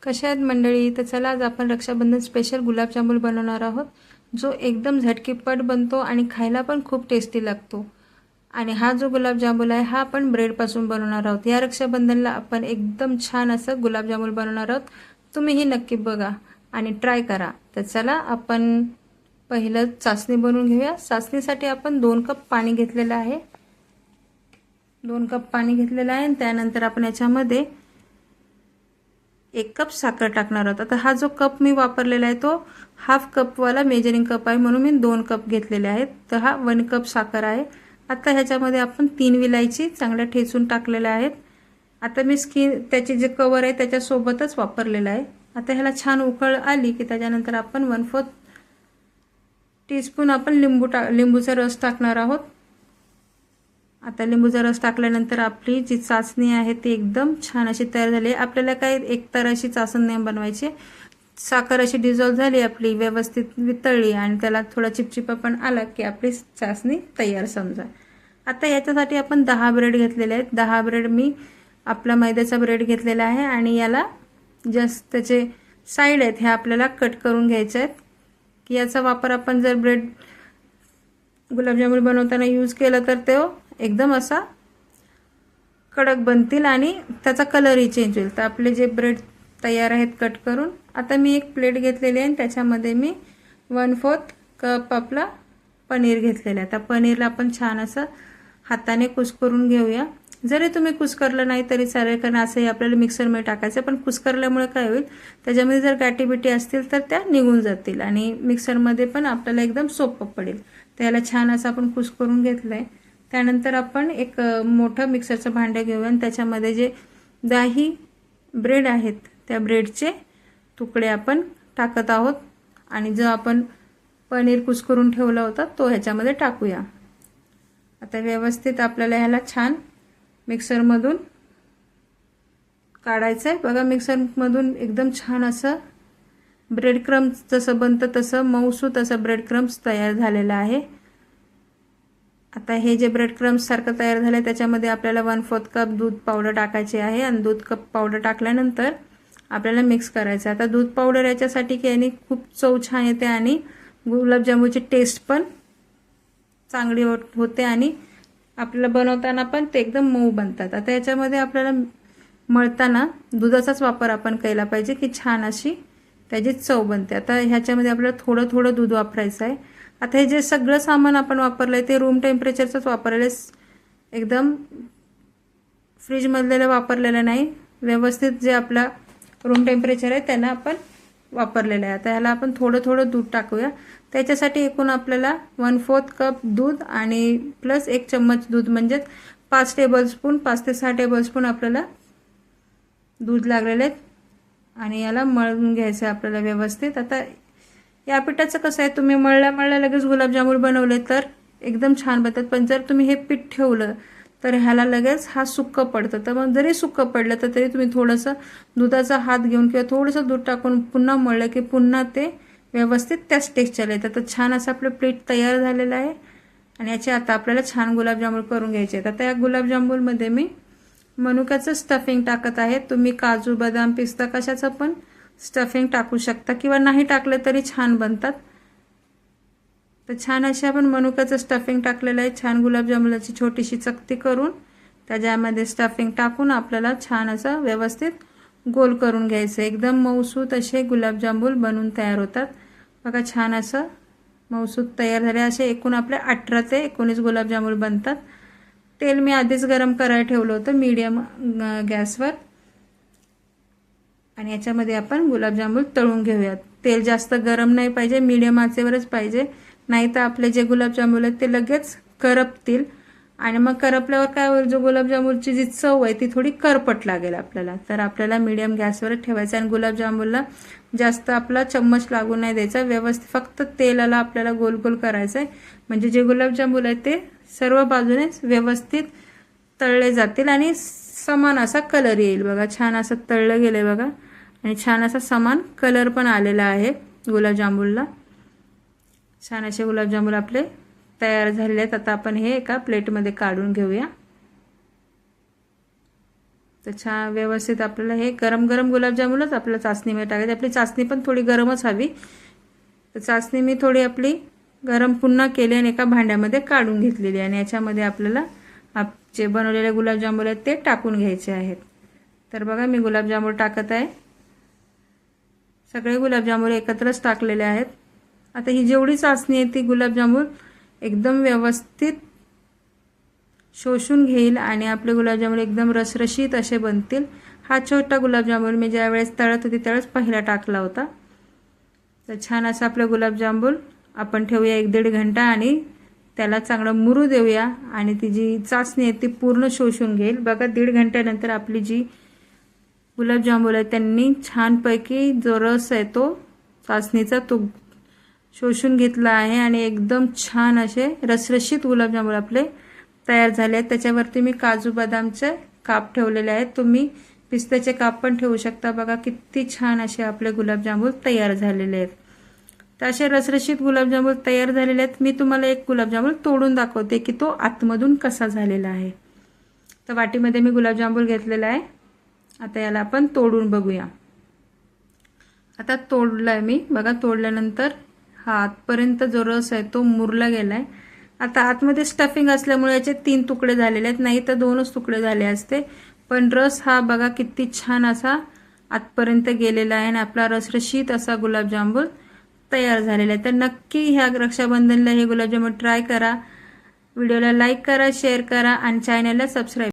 कशा आहेत मंडळी? तर चला आज आपण रक्षाबंधन स्पेशल गुलाबजामुन बनवणार आहोत, जो एकदम झटकीपट बनतो आणि खायला पण खूप टेस्टी लागतो। आणि हा जो गुलाबजामुन आहे हा आपण ब्रेडपासून बनवणार आहोत। या रक्षाबंधनला आपण एकदम छान असं गुलाबजामुन बनवणार आहोत। तुम्हीही नक्की बघा आणि ट्राय करा। तर चला आपण पहिलं चासणी बनवून घेऊया। चासणीसाठी आपण 2 कप पाणी घेतलेलं आहे। 2 कप पाणी घेतलेलं आहे आणि त्यानंतर आपण याच्यामध्ये 1 कप साखर टाकणार आहोत। आता हा जो कप मी वापरलेला आहे तो हाफ कप वाला मेजरिंग कप आहे, म्हणून मी 2 कप घेतलेले आहेत। तर हा 1 कप साखर आहे। आता ह्याच्यामध्ये आपण 3 विलायची चांगल्या ठेचून टाकलेल्या आहेत। आता मी त्याची जे कवर आहे त्याच्या सोबतच वापरलेला आहे। आता ह्याला छान उकळ आली की त्याच्यानंतर आपण 1/4 टीस्पून आपण लिंबूचा रस टाकणार आहोत। आता लिंबूचा रस टाकल्यानंतर आपली जी चासणी आहे ती एकदम छान अशी तयार झाली। आपल्याला काय एकतर अशी चासणी नाही बनवायची। साखर अशी डिझॉल्व झाली आपली, व्यवस्थित वितळली आणि त्याला थोडा चिपचिपा पण आला की आपली चासणी तयार समजा। आता याच्यासाठी आपण 10 ब्रेड घेतलेले आहेत। 10 ब्रेड मी आपला मैद्याचा ब्रेड घेतलेला आहे आणि याला जस्ट त्याचे साइड आहेत हे आपल्याला कट करून घ्यायचे आहेत की याचा वापर आपण जर ब्रेड गुलाबजामुन बनवताना यूज केला तर ते एकदम असा कडक बनतील आणि त्याचा कलरही चेंज होईल। तर आपले जे ब्रेड तयार आहेत कट करून, आता मी एक प्लेट घेतलेली आहे आणि त्याच्यामध्ये मी 1/4 कप आपला पनीर घेतलेला आहे। आता पनीरला आपण छान असं हाताने कुस्करून घेऊया। जरी तुम्ही कुस्करलं नाही तरी चालेल, कारण असंही आपल्याला मिक्सरमध्ये टाकायचं, पण कुस्करल्यामुळे काय होईल त्याच्यामध्ये जर गाठी-बिठी असतील तर त्या निघून जातील आणि मिक्सरमध्ये पण आपल्याला एकदम सोपं पडेल। त्याला छान असं आपण कुस्करून घेतलंय। त्यानंतर आपण एक मोठं मिक्सरचं भांडं घेऊया आणि त्याच्यामध्ये जे 10 ब्रेड आहेत त्या ब्रेडचे तुकडे आपण टाकत आहोत आणि जो आपण पनीर कुस्करून ठेवला होता तो ह्याच्यामध्ये टाकूया। आता व्यवस्थित आपल्याला ह्याला छान मिक्सरमधून काढायचं आहे। बघा मिक्सरमधून एकदम छान असं ब्रेड क्रम्स जसं बनतं तसं मऊसूत असं ब्रेड क्रम्स तयार झालेला आहे। आता हे जे ब्रेड क्रम्स सारखं तयार झाले त्याच्यामध्ये आपल्याला 1/4 कप दूध पावडर टाकायचे आहे आणि दूध कप पावडर टाकल्यानंतर आपल्याला मिक्स करायचं। आता दूध पावडर याच्यासाठी की याने खूप चव छान येते आणि गुलाबजामुनची टेस्ट पण चांगली होते आणि आपल्याला बनवताना पण ते एकदम मऊ बनतात। आता याच्यामध्ये आपल्याला मळताना दुधाचाच वापर आपण केला पाहिजे की छान अशी त्याची चव बनते। आता ह्याच्यामध्ये आपल्याला थोडं थोडं दूध वापरायचं आहे। आता हे जे सगळं सामान आपण वापरलंय ते रूम टेम्परेचरचंच वापरलेलं आहे, एकदम फ्रीज मधलेलं वापरलेलं नाही। व्यवस्थित जे आपला रूम टेम्परेचर आहे त्यांना आपण वापरलेलं आहे। आता ह्याला आपण थोडं थोडं दूध टाकूया। त्याच्यासाठी एकूण आपल्याला 1/4 कप दूध आणि प्लस 1 चम्मच दूध म्हणजे 5 टेबलस्पून 5 ते 6 टेबलस्पून आपल्याला दूध लागलेले आहेत आणि याला मळून घ्यायचं आहे आपल्याला व्यवस्थित। आता या पिठाचं कसं आहे, तुम्ही मळल्या लगेच गुलाबजामुन बनवले तर एकदम छान बनतात, पण जर तुम्ही हे पीठ ठेवलं तर ह्याला लगेच हा सुक्क पडतं। तर मग जरी सुक्क पडलं तर तरी तुम्ही थोडंसं दुधाचा हात घेऊन किंवा थोडंसं दूध टाकून पुन्हा मळलं की पुन्हा ते व्यवस्थित त्याच टेक्स्चरला येतं। तर छान असं आपलं पीठ तयार झालेलं आहे आणि याचे आता आपल्याला छान गुलाबजामुन करून घ्यायचे आहेत। आता या गुलाबजामुनमध्ये मी मनुक्याचं स्टफिंग टाकत आहे। तुम्ही काजू, बदाम, पिस्ता कशाचं पण स्टफिंग टाकू शकता किंवा नाही टाकलं तरी छान बनतात। तर छान अशी आपण मनुक्याचं स्टफिंग टाकलेलं आहे। छान गुलाबजामुनाची छोटीशी चकती करून त्याच्यामध्ये स्टफिंग टाकून आपल्याला छान असं व्यवस्थित गोल करून घ्यायचं। एकदम मऊसूत असे गुलाबजामुन बनून तयार होतात। बघा छान असं मऊसूत तयार झाले। असे एकूण आपले 18 ते 19 गुलाबजामुन बनतात। तेल मी आधीच गरम करायला ठेवलं होतं मीडियम गॅसवर आणि याच्यामध्ये आपण गुलाबजामुन तळून घेऊयात। तेल जास्त गरम नाही पाहिजे, मीडियम आचेवरच पाहिजे, नाही तर आपले जे गुलाबजामुन आहेत ते लगेच करपतील आणि मग करपल्यावर काय होईल, जो गुलाबजामुनची जी चव आहे ती थोडी करपट लागेल आपल्याला। तर आपल्याला मीडियम गॅसवर ठेवायचं आणि गुलाबजामुनला जास्त आपला चम्मच लागू नाही द्यायचा। व्यवस्थित फक्त तेलाला आपल्याला गोल गोल करायचं आहे, म्हणजे जे गुलाबजामुन आहेत ते सर्व बाजूने व्यवस्थित तळले जातील आणि समान असा कलर येईल। बघा छान असं तळलं गेले बघा आणि छान असा समान कलर पण आलेला आहे गुलाबजामुनला। छान असे गुलाबजामुन आपले तयार झालेले आहेत। आता आपण हे एका प्लेटमध्ये काढून घेऊया। तर छान व्यवस्थित आपल्याला हे गरम गरम गुलाबजामुनच आपल्याला चासणीमध्ये टाकायची. आपली चासणी पण थोडी गरमच हवी. तर चासणी मी थोडी आपली गरम पुन्हा केली आणि एका भांड्यामध्ये काढून घेतलेली आहे. आणि याच्यामध्ये आपल्याला जे बनवलेले गुलाबजामुन आहेत ते टाकून घ्यायचे आहेत. तर बघा मी गुलाबजामुन टाकत आहे. सगळे गुलाबजामुन एकत्रच टाकलेले आहेत. आता ही जेवढी चासणी आहे ती गुलाबजामुन एकदम व्यवस्थित शोषून घेईल आणि आपले गुलाबजामुन एकदम रसरशीत असे बनतील. हा छोटा गुलाबजामुन मी ज्या वेळेस तळत होती त्यावेळेस पहिला टाकला होता. तर छान असा आपले गुलाबजामुन आपण ठेवूया 1-1.5 घंटा आणि त्याला चांगलं मुरू देऊया आणि ती जी चासणी आहे ती पूर्ण शोषून घेईल. बघा 1.5 घंट्यानंतर आपली जी गुलाबजामुन आहे त्यांनी छानपैकी जो रस आहे तो चासणीचा तो शोषून घेतला आहे आणि एकदम छान असे रसरशीत गुलाबजामुन आपले तयार झाले आहेत. त्याच्यावरती मी काजू बदामचे काप ठेवलेले आहेत. तुम्ही पिस्त्याचे काप पण ठेवू शकता. बघा किती छान असे आपले गुलाबजामुन तयार झालेले आहेत. तर असे रसरशीत गुलाबजामुन तयार झालेले आहेत. मी तुम्हाला एक गुलाबजामुन तोडून दाखवते की तो आतमधून कसा झालेला आहे. तर वाटीमध्ये मी गुलाबजामुन घेतलेला आहे. आता याला आपण तोडून बघूया. आता तोडलाय मी. बघा तोडल्यानंतर हा आतपर्यंत जो रस आहे तो मुरला गेलाय. आता आतमध्ये स्टफिंग असल्यामुळे याचे 3 तुकडे झालेले आहेत. नाही तर 2च तुकडे झाले असते. पण रस हा बघा किती छान असा आतपर्यंत गेलेला आहे आणि आपला रसरशीत असा गुलाबजामुन तयार झालेला आहे. तर नक्की ह्या रक्षाबंधनला हे गुलाबजामुन ट्राय करा. व्हिडिओला लाईक करा, शेअर करा आणि चॅनलला सबस्क्राईब